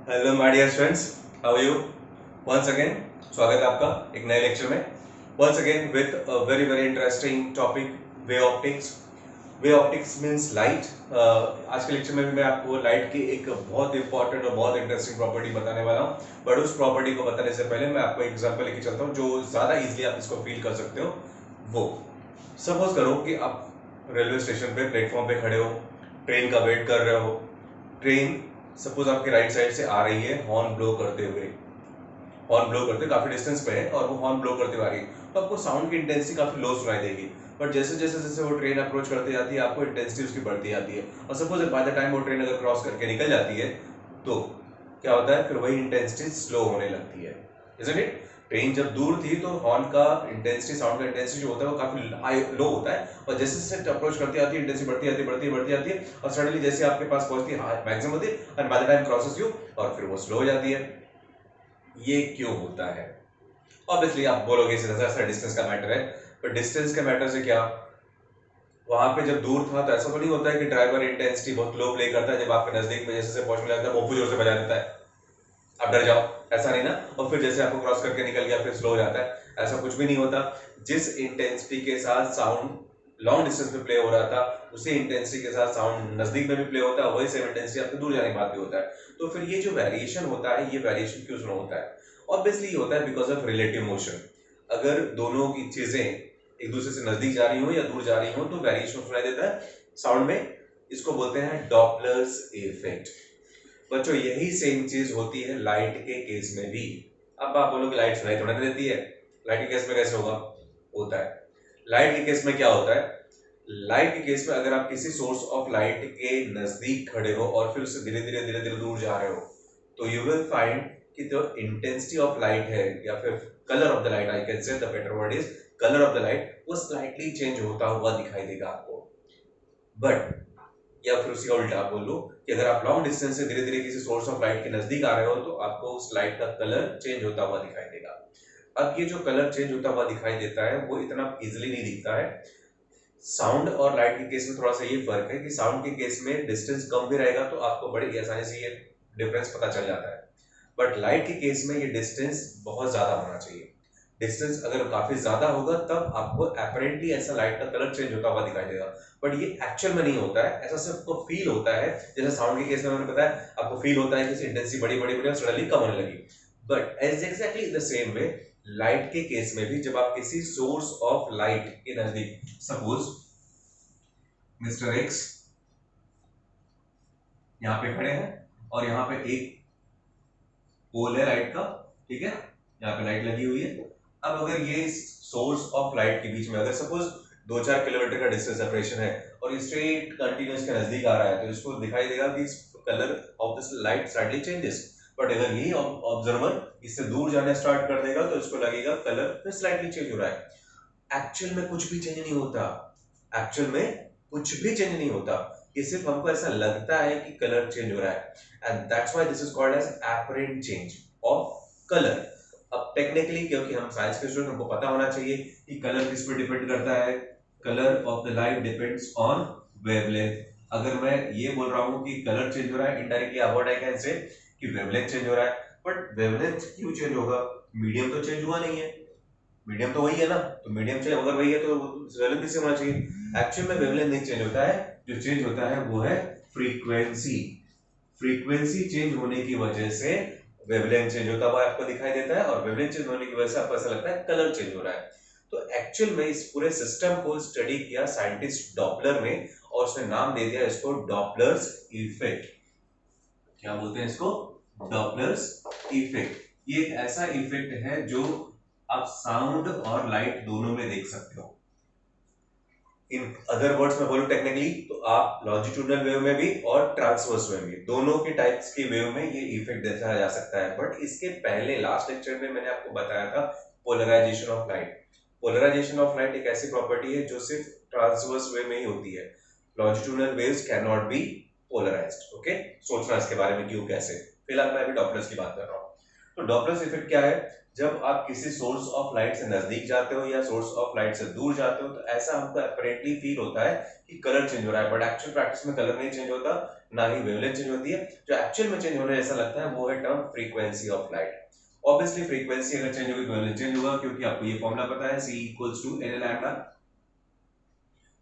Hello my dear friends, how are you? Once again स्वागत है आपका एक नए लेक्चर में। Once again with a very very interesting topic, wave optics. Wave optics means light. आज के लेक्चर में भी मैं आपको लाइट की एक बहुत इंपॉर्टेंट और बहुत इंटरेस्टिंग प्रॉपर्टी बताने वाला हूँ। बट उस प्रॉपर्टी को बताने से पहले मैं आपको एक एग्जांपल लेके चलता हूँ जो ज़्यादा इजीली आप इसको फील कर सकते हो। वो सपोज करो कि आप रेलवे स्टेशन पे प्लेटफॉर्म पे खड़े हो, ट्रेन का वेट कर रहे हो। ट्रेन सपोज आपके राइट साइड से आ रही है, हॉर्न ब्लो करते हुए। हॉर्न ब्लो करते काफी डिस्टेंस पे है और वो हॉर्न ब्लो करते हुए आ रही है, तो आपको साउंड की इंटेंसिटी काफी लो सुनाई देगी। बट जैसे जैसे जैसे वो ट्रेन अप्रोच करती जाती है, आपको इंटेंसिटी उसकी बढ़ती जाती है। और सपोज बाय द टाइम वो ट्रेन अगर क्रॉस करके निकल जाती है, तो क्या होता है, फिर वही इंटेंसिटी स्लो होने लगती है। Isn't it? ट्रेन जब दूर थी तो हॉर्न का इंटेंसिटी, साउंड का इंटेंसिटी जो होता है वो काफी हाई लो होता है, और जैसे जैसे अप्रोच करती आती है इंटेंसिटी बढ़ती जाती है, और सडनली जैसे आपके पास पहुंचती है मैक्सिमम होती है, and by the time crosses you, और फिर वो स्लो हो जाती है। ये क्यों होता है? ऑब्वियसली आप बोलोगे ऐसा डिस्टेंस का मैटर है, पर डिस्टेंस के मैटर से क्या, वहां पे जब दूर था तो ऐसा तो नहीं होता है कि ड्राइवर इंटेंसिटी बहुत लो प्ले करता है, जब आपके नजदीक में जैसे पहुंचने लगता है वो जोर से बजा देता है, आप डर जाओ, ऐसा नहीं ना। और फिर जैसे आपको क्रॉस करके निकल गया फिर स्लो हो जाता है, ऐसा कुछ भी नहीं होता। जिस इंटेंसिटी के साथ साउंड लॉन्ग डिस्टेंस पे प्ले हो रहा था, उसी इंटेंसिटी के साथ साउंड नजदीक में भी प्ले होता है, वही सेम इंटेंसिटी आपको दूर जाने के बाद भी होता है। तो फिर ये जो वेरिएशन होता है, ये वेरिएशन क्यों स्लो होता है? ऑब्वियसली ये होता है बिकॉज ऑफ रिलेटिव मोशन। अगर दोनों की चीजें एक दूसरे से नजदीक जा रही हो या दूर जा रही हो तो वेरिएशन सुनाई देता है साउंड में। इसको बोलते हैं डॉपलर्स इफेक्ट। बच्चों यही सेम चीज होती है लाइट के केस में भी। अब आप बोलोगे लाइट सुनाई थोड़ा देती है, लाइट के केस में कैसे होगा? होता है। लाइट के केस में क्या होता है, लाइट के केस में अगर आप किसी सोर्स ऑफ लाइट के नजदीक खड़े हो और फिर उससे धीरे धीरे दूर जा रहे हो, तो यू विल फाइंड कि जो इंटेंसिटी ऑफ लाइट है, या फिर colour of the light, I can say the better word is colour of the light, वो स्लाइटली चेंज होता हुआ दिखाई देगा आपको। बट या फिर उसका उल्टा बोल लो कि अगर आप लॉन्ग डिस्टेंस से धीरे धीरे किसी सोर्स ऑफ लाइट के नजदीक आ रहे हो, तो आपको उस लाइट का कलर चेंज होता हुआ दिखाई देगा। अब ये जो कलर चेंज होता हुआ दिखाई देता है वो इतना इजीली नहीं दिखता है। साउंड और लाइट के केस में थोड़ा सा ये फर्क है कि साउंड के केस में डिस्टेंस कम भी रहेगा तो आपको बड़ी आसानी से ये डिफरेंस पता चल जाता है। बट लाइट के केस में ये डिस्टेंस बहुत ज्यादा होना चाहिए। डिस्टेंस अगर काफी ज्यादा होगा तब आपको अपरेंटली ऐसा लाइट का कलर चेंज होता हुआ दिखाई देगा। बट ये एक्चुअल में नहीं होता है, ऐसा सिर्फ आपको फील होता है। जैसे साउंड के केस में मैंने बताया, आपको फील होता है कि इंटेंसिटी बड़ी बड़ी बड़ी और सडनली कम होने लगी। But as exactly the same way light के केस में भी, जब आप किसी सोर्स ऑफ लाइट के नजदीक, सपोज मिस्टर एक्स यहाँ पे खड़े हैं और यहाँ पे एक पोल है लाइट का, ठीक है, यहाँ पे लाइट लगी हुई है। अब अगर ये सोर्स ऑफ लाइट के बीच में अगर सपोज 2-4 किलोमीटर का डिस्टेंस सेपरेशन है और ये स्ट्रेट कंटिन्यूस के नजदीक आ रहा है, तो इसको दिखाई देगा कि colour of this light slightly changes. But अगर यही ऑब्जर्वर इससे दूर जाने स्टार्ट कर देगा तो इसको लगेगा कलर फिर स्लाइटली चेंज हो रहा है। एक्चुअल में कुछ भी चेंज नहीं होता, एक्चुअल में कुछ भी चेंज नहीं होता। ये सिर्फ हमको ऐसा लगता है कि कलर चेंज हो रहा है, and that's why this is called as apparent change of colour. अब टेक्निकली क्योंकि हम साइंस के स्टूडेंट, हमको पता होना चाहिए कि कलर किस पे डिपेंड करता है। Colour of the light depends on wavelength. अगर मैं ये बोल रहा हूँ कि कलर चेंज हो रहा है, indirectly what I can say कि वेवलेंथ चेंज हो रहा है। बट वेवलेंथ क्यों चेंज होगा? मीडियम तो चेंज हुआ नहीं है, मीडियम तो वही है ना, तो मीडियम चेंज अगर वही है तो वेवलेंथ किससे होना चाहिए? एक्चुअल में वेवलेंथ नहीं चेंज होता है, जो चेंज होता है वो है फ्रीक्वेंसी। फ्रीक्वेंसी चेंज होने की वजह से वेवलेंथ चेंज होता हुआ आपको दिखाई देता है, और वेवलेंथ चेंज होने की वजह से आपको ऐसा लगता है कलर चेंज हो रहा है। तो एक्चुअल में इस पूरे सिस्टम को स्टडी किया साइंटिस्ट डॉपलर ने, और उसने नाम दे दिया इसको डॉपलर्स इफेक्ट। क्या बोलते हैं इसको? Doppler's effect. ये एक ऐसा इफेक्ट है जो आप साउंड और लाइट दोनों में देख सकते हो। इन अदर वर्ड्स में बोलूं टेक्निकली, तो आप लॉन्जिट्यूडनल वेव में भी और ट्रांसवर्स वेव में, दोनों के टाइप्स की वेव में ये इफेक्ट देखा जा सकता है। बट इसके पहले लास्ट लेक्चर में मैंने आपको बताया था polarisation of light. Polarisation of light एक ऐसी प्रॉपर्टी है जो सिर्फ ट्रांसवर्स वेव में ही होती है। Longitudinal waves can not be polarised. Okay, सोचना इसके बारे में क्यों कैसे। फिलहाल मैं अभी डॉपलर्स की बात कर रहा हूँ। तो डॉपलर्स इफेक्ट क्या है? जब आप किसी सोर्स ऑफ लाइट से नजदीक जाते हो या सोर्स ऑफ लाइट से दूर जाते हो तो ऐसा हमको अपरेंटली फील होता है कि कलर चेंज हो रहा है, बट एक्चुअल प्रैक्टिस में कलर नहीं चेंज होता, ना ही वेवलेंथ चेंज होती है। जो एक्चुअल में चेंज होने जैसा लगता है वो है term frequency of light. Obviously frequency अगर चेंज होगी तो वेवलेंथ चेंज होगा, क्योंकि आपको ये फॉर्मूला पता है, c equals to n lambda,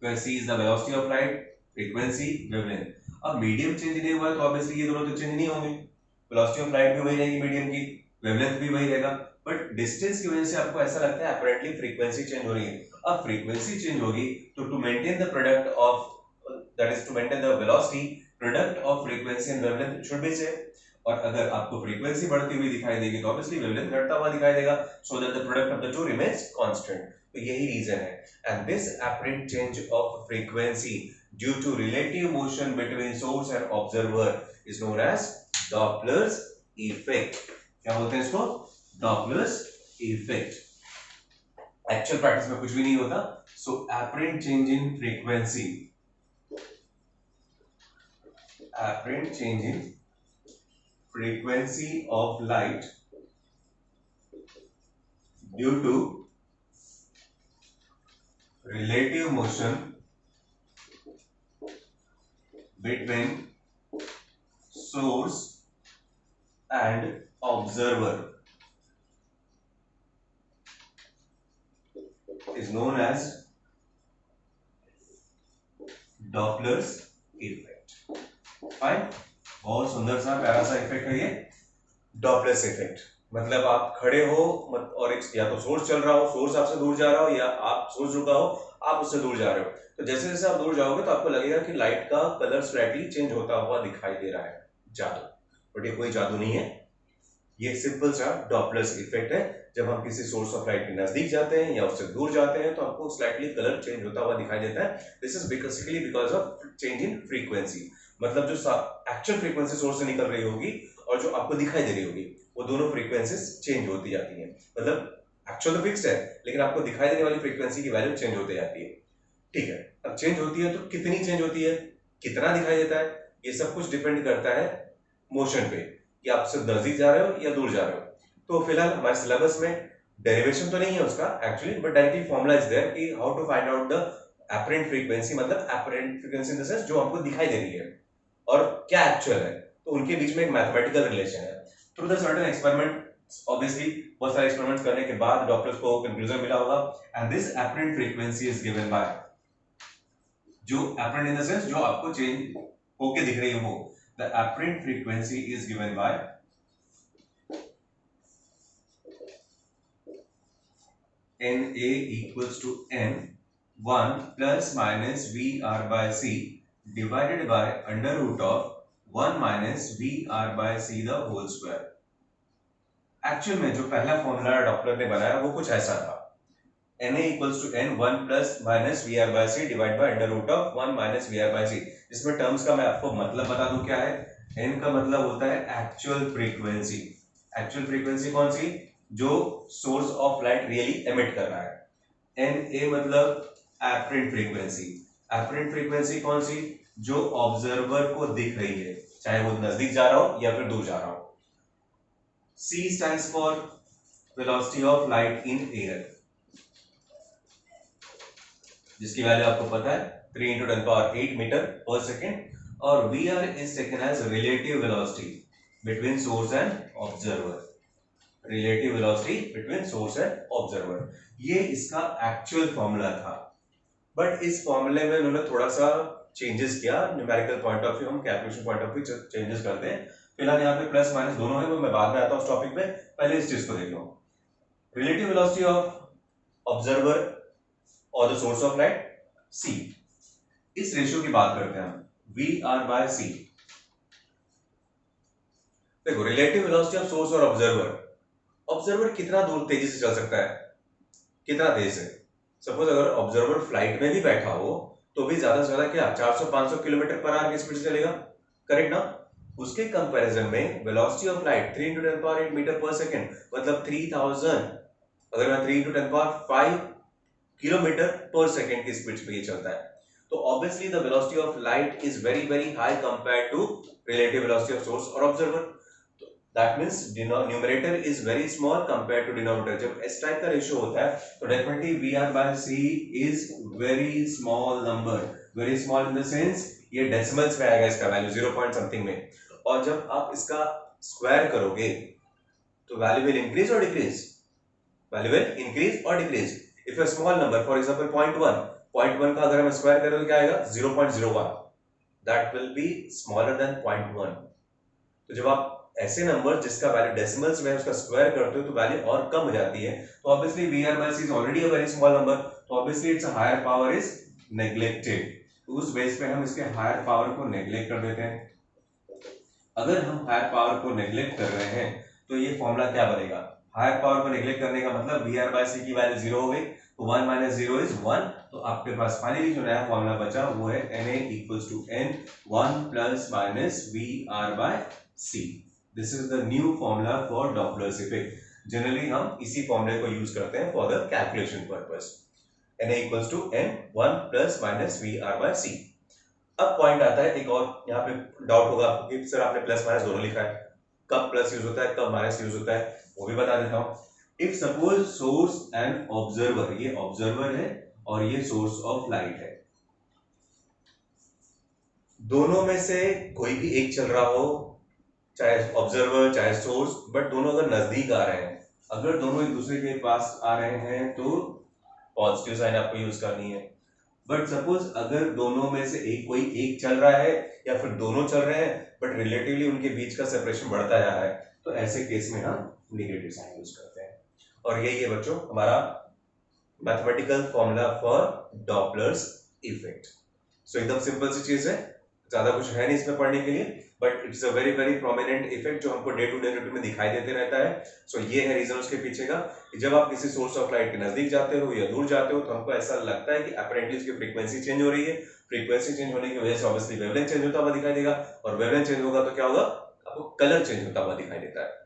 where c is the velocity of light, frequency, wavelength। अब मीडियम चेंज नहीं हुआ है तो ऑब्वियसली ये दोनों तो चेंज नहीं होंगे, वेलोसिटी ऑफ लाइट भी वही रहेगी मीडियम की, वेवलेंथ भी वही रहेगा, बट डिस्टेंस की वजह से आपको ऐसा लगता है अपरेंटली फ्रीक्वेंसी चेंज हो रही है। अब फ्रीक्वेंसी चेंज होगी तो to maintain the product of, that is to maintain the velocity, product of frequency and wavelength should be same. और अगर आपको फ्रीक्वेंसी बढ़ती हुई दिखाई देगी तो ऑब्वियसली वेवलेंथ घटता हुआ दिखाई देगा, so that the product of the two remains constant. तो यही रीजन है। And this apparent change of frequency due to relative motion between source and observer is known as Doppler's effect। क्या बोलते हैं इसको? Doppler's effect। एक्चुअल प्रैक्टिस में कुछ भी नहीं होता। सो apparent change in frequency, apparent change in frequency of light due to relative motion between source and observer is known as Doppler's effect। Fine, बहुत सुंदर सा प्यारा सा इफेक्ट है ये डॉपलर्स इफेक्ट। मतलब आप खड़े हो और एक या तो सोर्स चल रहा हो, सोर्स आपसे दूर जा रहा हो, या आप सोर्स रुका हो, आप उससे दूर जा रहे हो, तो जैसे जैसे आप दूर जाओगे तो आपको लगेगा कि लाइट का कलर स्लाइटली चेंज होता हुआ दिखाई दे रहा है। जादू, बट ये कोई जादू नहीं है, ये सिंपल सा डॉपलर्स इफेक्ट है। जब हम किसी सोर्स ऑफ लाइट के नजदीक जाते हैं या उससे दूर जाते हैं तो आपको स्लाइटली कलर चेंज होता हुआ दिखाई देता है। This is basically because of change in frequency. मतलब जो एक्चुअल फ्रीक्वेंसी सोर्स से निकल रही होगी और जो आपको दिखाई दे रही होगी वो दोनों फ्रीक्वेंसीज चेंज होती जाती हैं। मतलब एक्चुअल तो फिक्स्ड है लेकिन आपको दिखाई देने वाली फ्रीक्वेंसी की वैल्यू चेंज होती जाती है। ठीक है, अब चेंज होती है तो कितनी चेंज होती है, कितना दिखाई देता है, ये सब कुछ डिपेंड करता है मोशन पे, कि आप सिर्फ नजदीक जा रहे हो या दूर जा रहे हो। तो फिलहाल हमारे सिलेबस में डेरिवेशन तो नहीं है उसका actually, but directly formula is there कि how to find out the apparent frequency, मतलब apparent frequency in the sense जो हमको दिखाई दे रही है और क्या एक्चुअल है। तो उनके बीच में एक मैथमेटिकल रिलेशन है। Through the certain experiment, obviously बहुत सारे एक्सपेरिमेंट्स करने के बाद डॉक्टर्स को कंक्लूजन मिला होगा, and this apparent frequency is given by, जो एपरेंट इन द सेंस जो आपको चेंज होके दिख रही है वो, the apparent frequency is given by NA equals to N 1 plus minus VR by C divided by under root of 1 minus VR by C the whole square। Actual में जो पहला फॉर्मूला डॉपलर ने बनाया वो कुछ ऐसा था, Na equals to N 1 plus minus VR by C divided by under root of 1 minus VR by C। इसमें टर्म्स का मैं आपको मतलब बता दूं क्या है। N का मतलब होता है एक्चुअल फ्रीक्वेंसी। एक्चुअल फ्रीक्वेंसी कौन सी? जो source of light really emit कर रहा है। Na मतलब एपरेंट फ्रीक्वेंसी। एपरेंट फ्रीक्वेंसी कौन सी? जो ऑब्जर्वर को दिख रही है, चाहे वो नजदीक जा रहा हो या फिर दूर जा रहा हो। C stands for velocity of light in air, जिसकी वैल्यू आपको पता है 3 into 10 power 8 मीटर पर सेकेंड, और VR is taken as relative velocity between source and observer। Relative velocity between source and observer, ये इसका एक्चुअल फॉर्मूला था। But इस फॉर्मूले में उन्होंने थोड़ा सा चेंजेस किया, न्यूमेरिकल पॉइंट ऑफ व्यू, हम calculation point of view changes करते हैं। फिलहाल यहाँ पे प्लस माइनस दोनों है, वो मैं बाद में आता हूँ उस टॉपिक पे, पहले इस चीज को देख लो। रिलेटिव वेलोसिटी ऑफ ऑब्जर्वर और the source of light C, इस रेशियो की बात करते हैं हम, VR by C। देखो रिलेटिव वेलोसिटी ऑफ सोर्स और ऑब्जर्वर, ऑब्जर्वर कितना दूर तेजी से चल सकता है, कितना तेज से? सपोज अगर ऑब्जर्वर फ्लाइट में भी बैठा हो तो भी ज्यादा से ज्यादा क्या 400-500 किलोमीटर पर आवर की स्पीड से चलेगा, करेक्ट ना? उसके कंपैरिजन में velocity of light 3 into 10 power 8 metre per second, मतलब 3000, अगर मैं 3 into 10 power 5 kilometre per second की स्पीड पे ये चलता है, तो obviously the velocity of light is very very high compared to relative velocity of source और observer. That means numerator is very small compare to denominator. जब इस type का रेशियो होता है तो definitely we are by C is very small number, very small in the sense ये decimals में आएगा, इसका वैल्यू 0 पॉइंट समथिंग में। और जब आप इसका स्क्वायर करोगे तो वैल्यू विल इंक्रीज और डिक्रीज, वैल्यू विल इंक्रीज और decrease. If a small number for example 0.1 का अगर हम स्क्वायर करें तो क्या आएगा 0.01, that will be smaller than 0.1। तो जब आप ऐसे नंबर जिसका वैल्यू डेसिमल्स में उसका स्क्वायर करते हो तो वैल्यू और कम हो जाती है। तो obviously V are by C is already a very small number, तो obviously it's a higher power is neglected. तो उस बेस पे हम इसके हायर पावर को नेग्लेक्ट कर देते हैं। अगर हम हायर पावर को नेग्लेक्ट कर रहे हैं तो ये फॉर्मूला क्या बनेगा, हायर पावर को नेग्लेक्ट करने का मतलब वी आर बाय सी की वैल्यू 0 हो गई, तो 1 माइनस 0 इज 1। तो आपके पास फाइनली जो नया फॉर्मूला बचा वो है Na equals to n 1 plus minus v are by c. This is the new formula for Doppler's effect. Generally हम इसी फॉर्मूले को यूज करते हैं for the calculation purpose. Na equals to n 1 plus minus v are by c. अब point आता है एक और, यहाँ पे डाउट होगा आपको कि सर आपने प्लस माइनस दोनों लिखा है, कब प्लस यूज होता है कब माइनस यूज होता है, वो भी बता देता हूँ। If suppose source and observer, ये ऑब्जर्वर है और ये सोर्स ऑफ लाइट है, दोनों में से कोई भी एक चल रहा हो, चाहे ऑब्जर्वर चाहे सोर्स, बट दोनों अगर नजदीक आ रहे हैं, अगर दोनों एक दूसरे के पास आ रहे हैं तो पॉजिटिव साइन आपको यूज करनी है। बट सपोज अगर दोनों में से कोई एक चल रहा है या फिर दोनों चल रहे हैं बट रिलेटिवली उनके बीच का सेपरेशन बढ़ता जा रहा है, तो ऐसे केस में हम नेगेटिव साइन यूज करते हैं। और यही है बच्चों हमारा mathematical formula for Doppler's effect. So एकदम सिंपल सी चीज है, ज्यादा कुछ है नहीं इसमें पढ़ने के लिए, but it's a very very prominent effect जो हमको डे टू डे रूटीन में दिखाई देते रहता है। सो ये है रीजन उसके पीछे का, जब आप किसी सोर्स ऑफ लाइट के नजदीक जाते हो या दूर जाते हो तो हमको ऐसा लगता है कि अपरेंटली उसकी फ्रीक्वेंसी चेंज हो रही है, फ्रीक्वेंसी चेंज होने की वजह से ऑब्वियसली वेवलेंथ चेंज होता हुआ दिखाई देगा, और वेवलेंथ चेंज होगा तो क्या होगा, आपको कलर चेंज होता हुआ दिखाई देता है।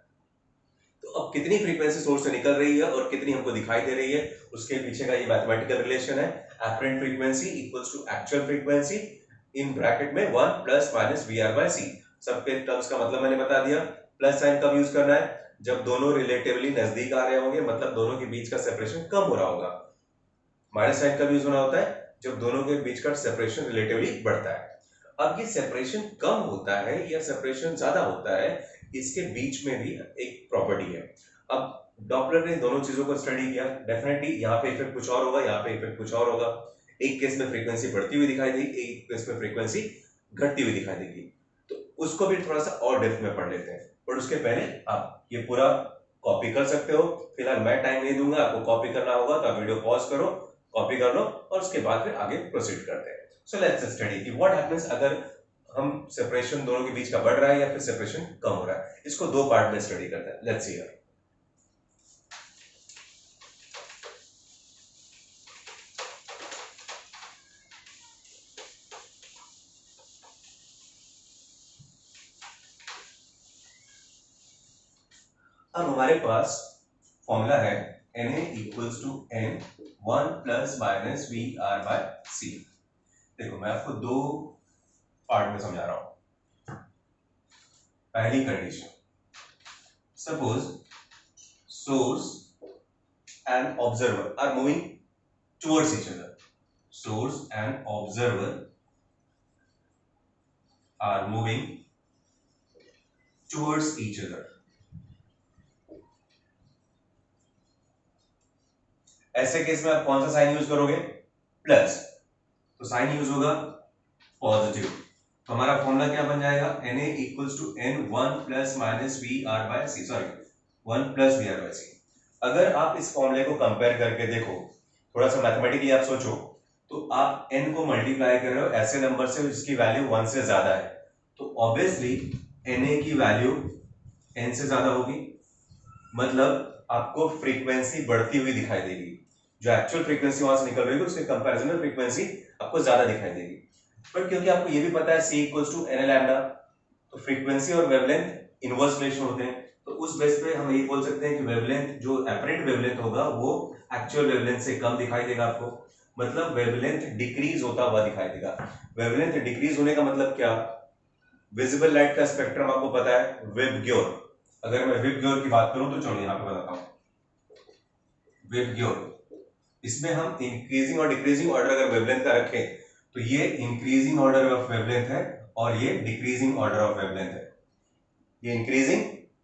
तो अब कितनी फ्रीक्वेंसी सोर्स से निकल रही है और कितनी हमको दिखाई दे रही है, उसके पीछे का ये मैथमेटिकल रिलेशन है, apparent frequency equals to actual frequency in bracket में 1 plus minus v are by c. सबके टर्म्स का मतलब मैंने बता दिया। प्लस साइन कब यूज करना है, जब दोनों रिलेटिवली नजदीक आ रहे होंगे, मतलब दोनों के बीच का सेपरेशन कम हो रहा होगा। माइनस साइन कब यूज होना होता है, जब दोनों के बीच का सेपरेशन रिलेटिवली बढ़ता है। अब ये सेपरेशन कम होता है या सेपरेशन ज्यादा होता है, इसके बीच में भी एक प्रॉपर्टी है। अब डॉपलर ने दोनों चीजों को स्टडी किया, डेफिनेटली यहाँ पे इफेक्ट कुछ और होगा, यहाँ पे इफेक्ट कुछ और होगा। एक केस में फ्रीक्वेंसी बढ़ती हुई दिखाई देगी, एक केस में फ्रीक्वेंसी घटती हुई दिखाई देगी। तो उसको भी थोड़ा सा और डेप्थ में पढ़ लेते हैं, पर उसके पहले आप ये पूरा कॉपी कर सकते हो। फिलहाल मैं टाइम नहीं दूंगा, आपको कॉपी करना होगा तो आप वीडियो पॉज करो, कॉपी कर लो और उसके बाद फिर आगे प्रोसीड करते हैं। सो लेट्स स्टडी कि व्हाट हैपेंस अगर हम सेपरेशन दोनों के बीच का बढ़ रहा है या फिर सेपरेशन कम हो रहा है। इसको दो पार्ट में स्टडी करते हैं। Let's see here. अब हमारे पास फॉर्मूला है Na equals to n 1 plus minus v are by c. देखो मैं आपको दो पार्ट में समझा रहा हूं। पहली condition, suppose source and observer are moving towards each other, source and observer are moving towards each other. ऐसे केस में आप कौन सा साइन यूज करोगे, प्लस, तो साइन यूज होगा पॉजिटिव। तो हमारा फॉर्मूला क्या बन जाएगा, Na equals to n 1 plus minus v are by c, sorry 1 plus v are by c. अगर आप इस फॉर्मूले को कंपेयर करके देखो, थोड़ा सा मैथमेटिकली आप सोचो, तो आप n को मल्टीप्लाई कर रहे हो ऐसे नंबर से जिसकी वैल्यू 1 से ज्यादा है, तो ऑब्वियसली Na की वैल्यू n से ज्यादा होगी, मतलब आपको फ्रीक्वेंसी बढ़ती हुई दिखाई देगी। जो एक्चुअल फ्रीक्वेंसी वहां से निकल रही है उसके कंपैरिजन में फ्रीक्वेंसी आपको ज्यादा दिखाई देगी। पर क्योंकि आपको ये भी पता है c equals to n lambda, तो फ्रीक्वेंसी और वेवलेंथ इनवर्स रिलेशन होते हैं, तो उस बेस पे हम ये बोल सकते हैं कि वेवलेंथ जो एपरेंट वेवलेंथ होगा वो एक्चुअल वेवलेंथ से कम दिखाई देगा आपको, मतलब वेवलेंथ डिक्रीज होता हुआ दिखाई देगा। वेवलेंथ डिक्रीज होने का मतलब क्या, विजिबल लाइट का स्पेक्ट्रम आपको पता है वेबग्योर, अगर मैं विबग्योर की बात करूं तो चलो यहां पे बताता हूं। विबग्योर, इसमें हम इंक्रीजिंग और डिक्रीजिंग ऑर्डर अगर वेवलेंथ का रखें तो ये इंक्रीजिंग ऑर्डर ऑफ वेवलेंथ है और ये डिक्रीजिंग ऑर्डर ऑफ वेवलेंथ है। ये इंक्रीजिंग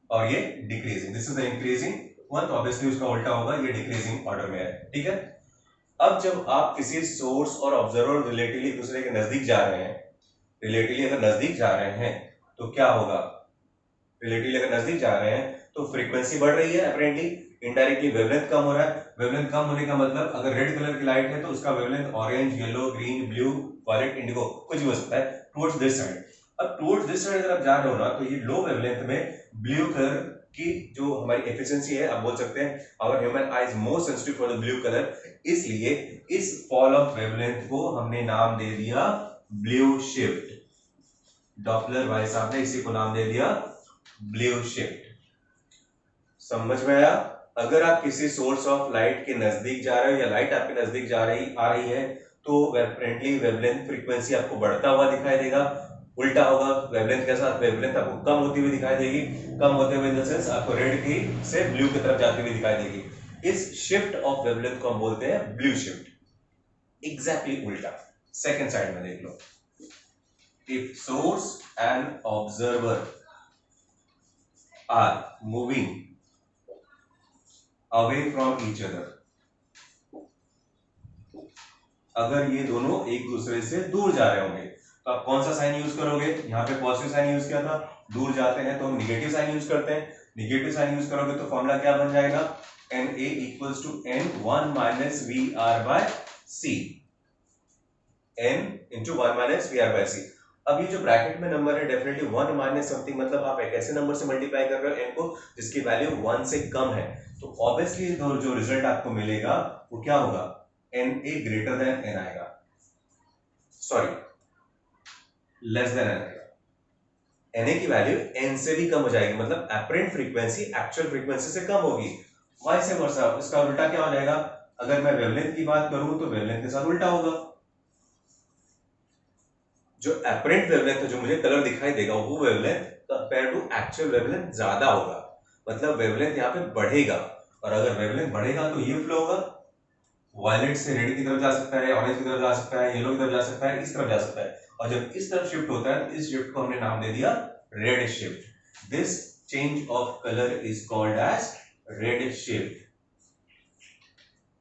और ये decreasing, this is the increasing one, तो ऑब्वियसली उसका उल्टा होगा, ये डिक्रीजिंग ऑर्डर में है। ठीक है, अब जब आप किसी सोर्स और ऑब्जर्वर रिलेटिवली एक दूसरे के नजदीक जा रहे हैं, रिलेटिवली अगर नजदीक जा रहे हैं तो क्या होगा, रिलेटिवली अगर नजदीक जा रहे हैं तो फ्रीक्वेंसी बढ़ रही है अपेरेंटली, इनडायरेक्टली वेवलेंथ कम हो रहा है। वेवलेंथ कम होने का मतलब अगर रेड कलर की लाइट है तो उसका wavelength orange, yellow, green, blue, violet, indigo कुछ भी हो सकता है टुवर्ड्स दिस साइड। अब टुवर्ड्स दिस साइड अगर आप जा रहे हो ना तो ये लो वेवलेंथ में ब्लू कलर की जो हमारी एफिशिएंसी है, आप बोल सकते हैं our human eye is more sensitive for the blue colour, इसलिए इस फॉल ऑफ वेवलेंथ को हमने नाम दे दिया ब्लू शिफ्ट। डॉपलर भाई साहब ने इसी को नाम दे दिया ब्लू शिफ्ट। समझ में आया? अगर आप किसी सोर्स ऑफ लाइट के नजदीक जा रहे हो या लाइट आपके नजदीक जा रही आ रही है तो एपरेंटली वेवलेंथ फ्रीक्वेंसी आपको बढ़ता हुआ दिखाई देगा, उल्टा होगा वेवलेंथ के साथ वेवलेंथ आपको कम होती हुई दिखाई देगी, कम होते हुए इन द सेंस आपको रेड की से ब्लू की तरफ जाती हुई दिखाई देगी। इस शिफ्ट ऑफ वेवलेंथ को हम बोलते हैं ब्लू शिफ्ट। एग्जैक्टली उल्टा सेकंड साइड में देख लो, if source and observer are moving away from each other, अगर ये दोनों एक दूसरे से दूर जा रहे होंगे तो आप कौन सा साइन यूज करोगे? यहाँ पे पॉजिटिव साइन यूज किया था, दूर जाते हैं तो हम निगेटिव साइन यूज करते हैं। निगेटिव साइन यूज करोगे तो फॉर्मूला क्या बन जाएगा? Na equals to n 1 - VR/c, n into 1 - VR/c। अब ये जो ब्रैकेट में नंबर है डेफिनेटली 1 माइनस समथिंग, मतलब आप एक ऐसे नंबर से मल्टीप्लाई कर रहे हो n को जिसकी वैल्यू 1 से कम है, तो ऑब्वियसली जो रिजल्ट आपको मिलेगा वो क्या होगा? Na ग्रेटर देन n आएगा, सॉरी लेस देन n आएगा। Na की वैल्यू n से भी कम हो जाएगी, मतलब एपरेंट फ्रीक्वेंसी एक्चुअल फ्रीक्वेंसी से कम होगी। वाइस वर्सा, इसका उल्टा क्या हो जाएगा? अगर मैं वेवलेंथ की बात करूं तो वेवलेंथ के साथ उल्टा होगा, जो एपरेंट वेवलेंथ है, जो मुझे कलर दिखाई देगा, वो wavelength compare to actual wavelength ज्यादा होगा, मतलब वेवलेंथ यहाँ पे बढ़ेगा। और अगर वेवलेंथ बढ़ेगा तो ये फ्लो होगा, वायलेट से रेड की तरफ जा सकता है, ऑरेंज की तरफ जा सकता है, येलो की तरफ जा सकता है, इस तरफ जा सकता है। और जब इस तरफ शिफ्ट होता है तो इस शिफ्ट को हमने नाम दे दिया red shift. This change of colour is called as red shift.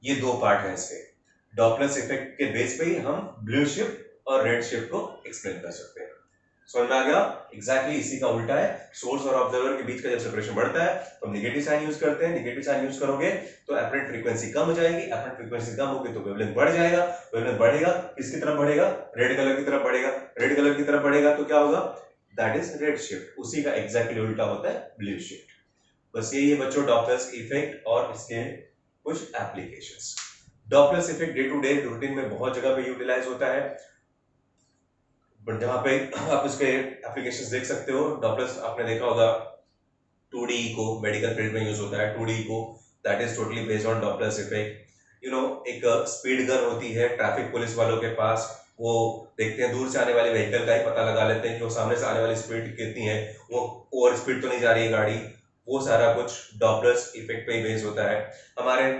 ये दो पार्ट है इसके, डॉपलर इफेक्ट के बेस पे ही हम ब्लू शिफ्ट और रेड शिफ्ट को एक्सप्लेन कर सकते हैं। समझ में आ गया? एग्जैक्टली इसी का उल्टा है, सोर्स और ऑब्जर्वर के बीच का जब सेपरेशन बढ़ता है तो हम निगेटिव साइन यूज करते हैं। निगेटिव साइन यूज करोगे तो एपरेंट फ्रीक्वेंसी कम हो जाएगी, एपरेंट फ्रीक्वेंसी कम होगी तो वेवलेंथ बढ़ जाएगा, वेवलेंथ बढ़ेगा किसकी तरफ बढ़ेगा? रेड कलर की तरफ बढ़ेगा, रेड कलर की तरफ बढ़ेगा तो क्या होगा? That is red shift. उसी का एग्जैक्टली उल्टा होता है ब्लू शिफ्ट। बस यही है बच्चों डॉपलर्स इफेक्ट और इसके कुछ applications. Doppler's effect day to day routine में बहुत जगह पे यूटिलाइज होता है, बट जहां पे आप इसके एप्लीकेशंस देख सकते हो, डॉपलर्स आपने देखा होगा 2D इको मेडिकल फील्ड में यूज होता है। 2D echo that is totally based on Doppler's effect. एक स्पीड गन होती है ट्रैफिक पुलिस वालों के पास, वो देखते हैं दूर से आने वाली व्हीकल का ही पता लगा लेते हैं कि वो सामने से आने वाली स्पीड कितनी है, वो ओवर स्पीड तो नहीं जा रही है गाड़ी, वो सारा कुछ डॉपलर्स इफेक्ट पे ही बेस्ड होता है। हमारे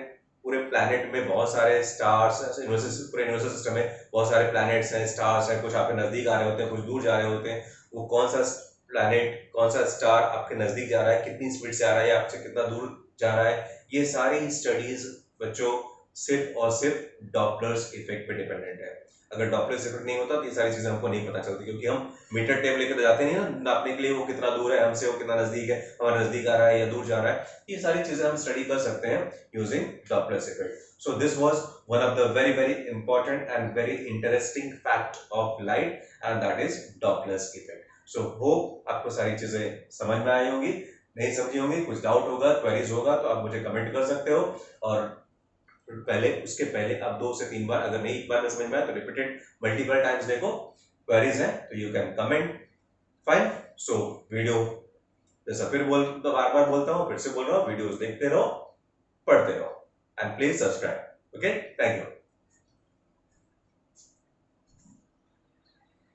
पूरे प्लैनेट में बहुत सारे स्टार्स, पूरे यूनिवर्सल सिस्टम में बहुत सारे प्लैनेट्स हैं, स्टार्स हैं, कुछ आपके नजदीक आ रहे होते हैं, कुछ दूर जा रहे होते हैं। वो कौन सा प्लैनेट, कौन सा स्टार आपके नजदीक जा रहा है, कितनी स्पीड से आ रहा है, आपसे कितना दूर जा रहा है, ये सारी स्टडीज बच्चों सिर्फ और सिर्फ डॉपलर्स इफेक्ट पे डिपेंडेंट है। अगर डॉपलर्स इफेक्ट नहीं होता तो ये सारी चीजें हमको नहीं पता चलती, क्योंकि हम मीटर टेप लेकर तो जाते नहीं ना नापने के लिए, वो कितना दूर है हमसे, वो कितना नजदीक है, हमारे नजदीक आ रहा है या दूर जा रहा है, ये सारी चीजें हम स्टडी कर सकते हैं using Doppler's effect. So this was one of the very important and very interesting fact of light, and that is Doppler's effect. So hope आपको सारी चीजें समझ में आई होंगी, नहीं समझी होंगी, कुछ डाउट होगा, क्वेरीज होगा तो आप मुझे कमेंट कर सकते हो। और उसके पहले आप 2 से 3 बार, अगर नहीं एक बार में समझ में आया तो रिपीटेड मल्टीपल टाइम्स देखो, क्वेरीज है तो you can comment. Fine, so video जैसा फिर बार बार बोलता हूँ, फिर से बोल रहा हूँ, वीडियोस देखते रहो, पढ़ते रहो, and please subscribe. Okay, thank you.